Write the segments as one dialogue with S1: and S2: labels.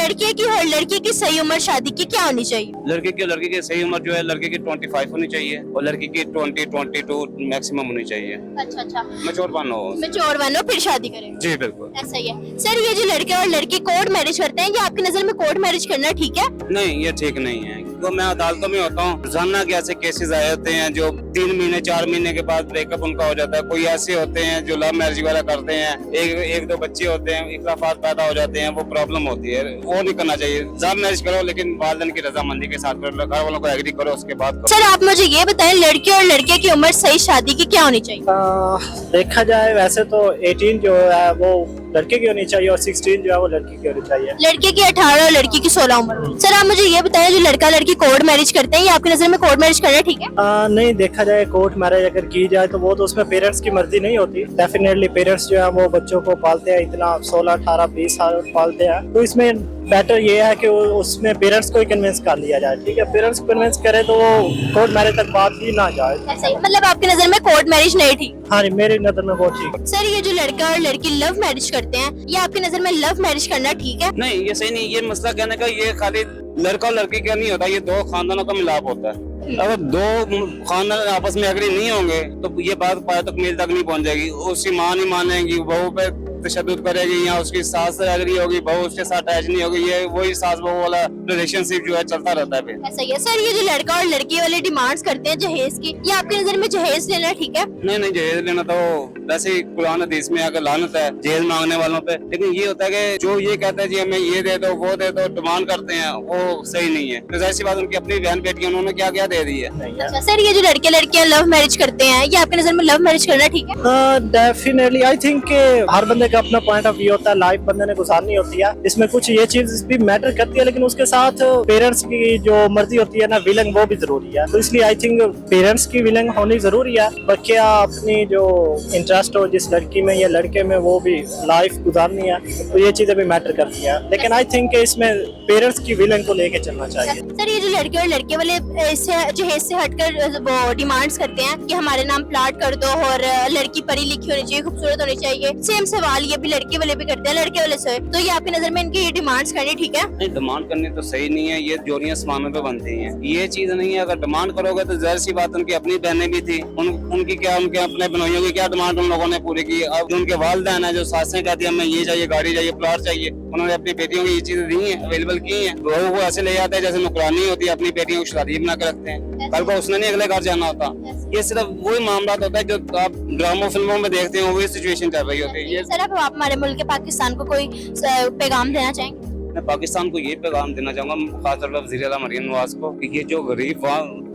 S1: लड़के की और लड़की की सही उम्र शादी की क्या होनी चाहिए?
S2: लड़के की सही उम्र जो है लड़के की 25 होनी चाहिए और लड़की की 22 मैक्सिमम होनी चाहिए।
S1: अच्छा अच्छा,
S2: मैच्योर बनो।
S1: मैच्योर बनो फिर शादी करें।
S2: जी बिल्कुल।
S1: ऐसा ही है सर। ये जो लड़के और लड़की कोर्ट मैरिज करते हैं, ये आपकी नजर में कोर्ट मैरिज करना ठीक है?
S2: नहीं, ये ठीक नहीं है। तो मैं अदालतों में होता हूँ, रोजाना के ऐसे केसेस आए होते हैं जो 3 महीने 4 महीने के बाद ब्रेकअप उनका हो जाता है। कोई ऐसे होते हैं जो लव मैरिज वगैरह करते हैं, एक दो बच्चे होते हैं, इख्लाफात पैदा हो जाते हैं, वो प्रॉब्लम होती है। वो नहीं करना चाहिए। लव मैरिज करो लेकिन वालिदैन की रजामंदी के साथ करो, घर वालों को एग्री करो, उसके बाद करो।
S1: सर आप मुझे ये बताएं, लड़के और लड़के की उम्र सही शादी की क्या होनी चाहिए?
S3: देखा जाए वैसे तो 18 जो है वो लड़के की होनी चाहिए और 16 जो है वो लड़की की होनी चाहिए।
S1: लड़के की 18 और लड़की की 16 उम्र। सर आप मुझे ये बताएं, जो लड़का लड़की कोर्ट मैरिज करते हैं, ये आपकी नजर में कोर्ट मैरिज करना ठीक है?
S3: नहीं, देखा जाए कोर्ट मैरिज अगर की जाए तो वो तो उसमें पेरेंट्स की मर्जी नहीं होती। डेफिनेटली पेरेंट्स जो है वो बच्चों को पालते हैं, इतना 16, 18, 20 साल पालते हैं। तो इसमें बेटर ये है कि उसमें पेरेंट्स को ही कन्विंस कर लिया जाए। ठीक है, पेरेंट्स को कन्विंस करे तो वो कोर्ट मैरिज तक बात ही ना जाए।
S1: ऐसा ही, मतलब आपकी नजर में कोर्ट मैरिज नहीं ठीक?
S3: हाँ जी, मेरी नजर में वो ठीक है।
S1: सर ये जो लड़का और लड़की लव मैरिज करते हैं, ये आपकी नजर में लव मैरिज करना ठीक है?
S2: नहीं, ये सही नहीं। ये मसला कहने का ये खाली लड़का और लड़की का नहीं होता, ये दो खानदानों का मिलाप होता है। अगर दो खानदान आपस में एग्री नहीं होंगे तो ये बात पाए तक मेल तक नहीं पहुंच जाएगी। उसकी माँ नहीं मानेगी, बहू पे तशद्दुद करेगी, या उसकी सास से एग्री होगी, बहू उसके साथ अटैच नहीं होगी। ये वही सास बहू वाला रिलेशनशिप जो है चलता रहता है फिर।
S1: ऐसा ही है सर। ये जो लड़का और लड़की वाले डिमांड्स करते हैं जहेज की, ये आपकी नजर में जहेज लेना ठीक है?
S2: नहीं, जहेज लेना तो वैसे ही कुरान हदीस में आकर लानत है जहेज मांगने वालों पे। लेकिन ये होता है कि जो ये कहते हैं जी हमें ये दे दो वो दे दो, डिमांड करते हैं, वो सही नहीं है। तो ऐसी बात, उनकी अपनी बहन बेटी उन्होंने क्या क्या दे दी है।
S1: अच्छा सर, ये जो लड़के लड़कियां लव मैरिज करते हैं, ये आपकी नजर में लव मैरिज करना ठीक है?
S3: डेफिनेटली आई थिंक हर बंदे का अपना पॉइंट ऑफ व्यू होता है, लाइफ बंदे ने गुजारनी होती है। इसमें कुछ ये चीज भी मैटर करती है, लेकिन उसके साथ पेरेंट्स की जो मर्जी होती है ना, विलिंग, वो भी जरूरी है। तो इसलिए आई थिंक पेरेंट्स की विलिंग होनी जरूरी है। बच्चे अपनी जो इंटरेस्ट हो जिस लड़की में या लड़के में, वो भी लाइफ गुजारनी है, तो ये चीजें भी मैटर करती है। लेकिन आई थिंक इसमें पेरेंट्स की विलिंग को लेके चलना चाहिए।
S1: सर ये जो लड़के और लड़के वाले जहेज से हटकर वो डिमांड्स करते हैं कि हमारे नाम प्लाट कर दो और लड़की पढ़ी लिखी होनी चाहिए, खूबसूरत होनी चाहिए, सेम सवाल ये भी लड़के वाले भी करते हैं लड़के वाले से। तो ये आपकी नजर में इनकी ये डिमांड्स करनी ठीक है?
S2: नहीं, डिमांड करनी तो सही नहीं है। ये जोड़ियां समानों पे बनती हैं, ये चीज नहीं है। अगर डिमांड करोगे तो जाहिर सी बात, उनकी अपनी बहनें भी थी, उनकी क्या, उनके अपने बनोइयों की क्या डिमांड उन लोगों ने पूरी की। अब जो उनके वालिदैन है, जो सासें कहती है हमें ये चाहिए, गाड़ी चाहिए, प्लॉट चाहिए, उन्होंने अपनी बेटियों को ये चीजें दी हैं, अवेलेबल की हैं। बहू को ऐसे ले जाते हैं जैसे नौकरानी होती है, अपनी बेटियों को शादी बना के रखते हैं। कल को उसने नहीं अगले घर जाना होता। ये सिर्फ वही मामला होता है जो आप ड्रामों फिल्मों में देखते हैं, वही सिचुएशन चल रही होती है। ये
S1: सर अब आप हमारे मुल्क के पाकिस्तान को कोई पैगाम देना चाहेंगे?
S2: मैं पाकिस्तान को ये पैगाम देना चाहूंगा, खासतौर पर वज़ीर आला मरियम नवाज को, कि ये जो गरीब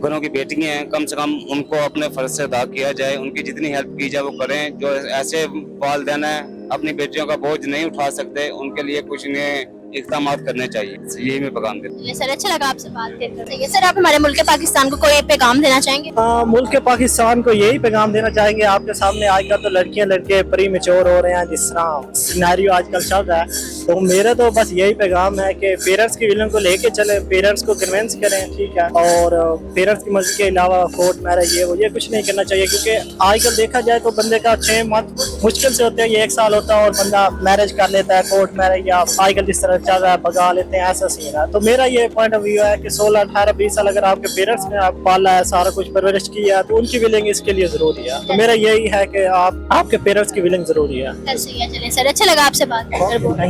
S2: घरों की बेटियां हैं, कम से कम उनको अपने फर्ज से अदा किया जाए, उनकी जितनी हेल्प की जाए वो करें। जो ऐसे वालिदैन हैं अपनी बेटियों का बोझ नहीं उठा सकते, उनके लिए कुछ इन्हें इक़दाम करने चाहिए। यही मैं पैगाम देता हूं।
S1: सर अच्छा लगा आपसे बात करके। सर आप हमारे मुल्क के पाकिस्तान को कोई पैगाम देना चाहेंगे?
S3: मुल्क के पाकिस्तान को यही पैगाम देना चाहेंगे। आपके सामने आजकल तो लड़कियां लड़के प्री मैच्योर हो रहे हैं, जिस तरह सिनेरियो आजकल चल रहा है। तो मेरा तो बस यही पैगाम है कि पेरेंट्स की विलिंग को लेके चले, पेरेंट्स को कन्विंस करें, ठीक है। और पेरेंट्स की मर्जी के अलावा कोर्ट मैरिज ये कुछ नहीं करना चाहिए, क्योंकि आजकल देखा जाए तो बंदे का 6 मंथ मुश्किल से होते हैं, ये 1 साल होता है और बंदा मैरिज कर लेता है, कोर्ट मैरिज, या आजकल जिस तरह चल रहा है भगा लेते हैं, ऐसा सीन है। तो मेरा ये पॉइंट ऑफ व्यू है कि 16, 18, 20 साल अगर आपके पेरेंट्स ने आप पाला है, सारा कुछ परवरिश की है, तो उनकी विलिंग इसके लिए जरूरी है। तो मेरा यही है कि आपके पेरेंट्स की विलिंग जरूरी है।
S1: सर सही है, चलिए सर अच्छा लगा आपसे बात करके।